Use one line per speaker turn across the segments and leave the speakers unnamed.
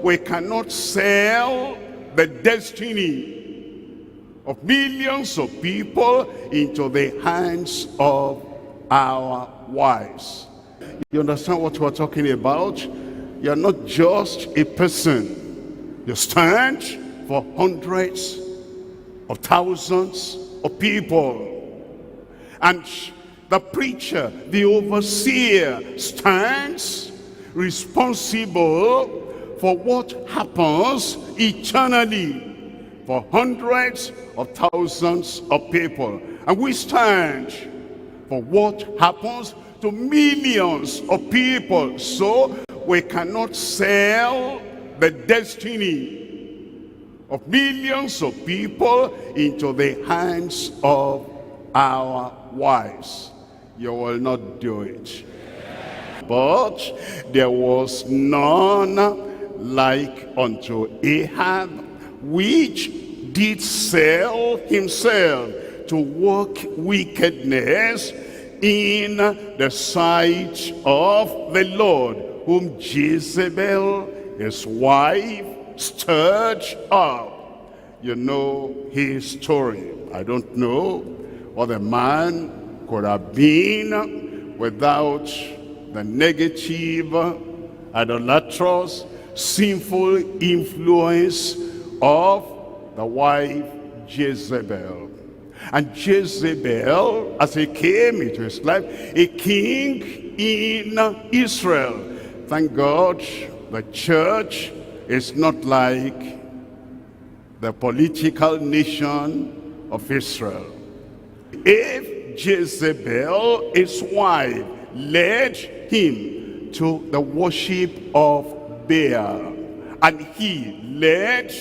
we cannot sell the destiny of millions of people into the hands of our wives. You understand what we're talking about? You're not just a person. You stand for hundreds of thousands of people. And the preacher, the overseer, stands responsible for what happens eternally for hundreds of thousands of people. And we stand for what happens to millions of people. So we cannot sell the destiny of millions of people into the hands of our wives. You will not do it. But there was none like unto Ahab, which did sell himself to work wickedness in the sight of the Lord, whom Jezebel, his wife, stirred up. You know his story. I don't know what the man could have been without the negative, idolatrous, sinful influence of the wife Jezebel. And Jezebel, as he came into his life, a king in Israel. Thank God the church is not like the political nation of Israel. If Jezebel, his wife, led him to the worship of Baal, and he led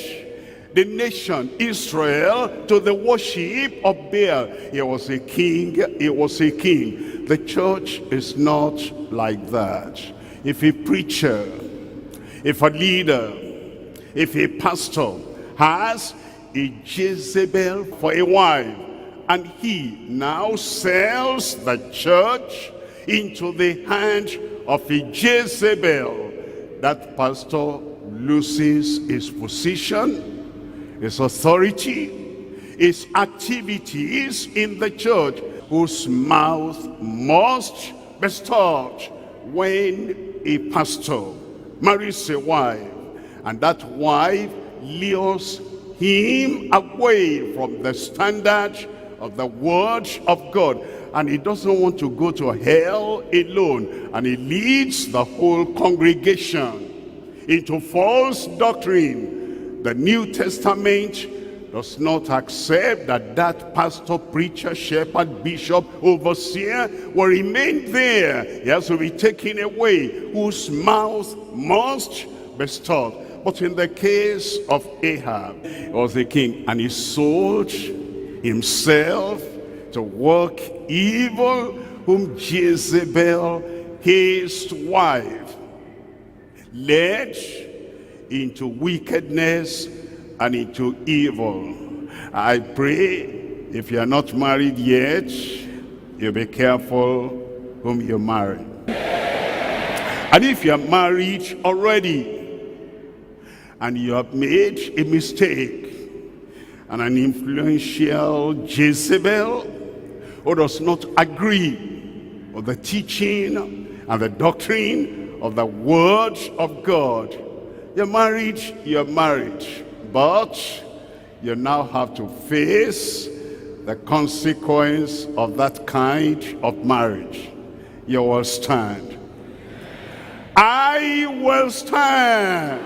the nation Israel to the worship of Baal, he was a king. The church is not like that. If a preacher, if a leader, if a pastor has a Jezebel for a wife, and he now sells the church into the hand of a Jezebel, that pastor loses his position, his authority, his activities in the church, whose mouth must be stopped when a pastor marries a wife, and that wife lures him away from the standard of the word of God, and he doesn't want to go to hell alone, and he leads the whole congregation into false doctrine. The New Testament does not accept that pastor, preacher, shepherd, bishop, overseer will remain there. He has to be taken away, whose mouth must be stopped. But in the case of Ahab, he was a king, and he sold himself to work evil, whom Jezebel, his wife, led into wickedness and into evil. I pray, if you are not married yet, you be careful whom you marry. And if you are married already, and you have made a mistake, and an influential Jezebel who does not agree with the teaching and the doctrine of the word of God, you're married, but you now have to face the consequence of that kind of marriage. You will stand. I will stand.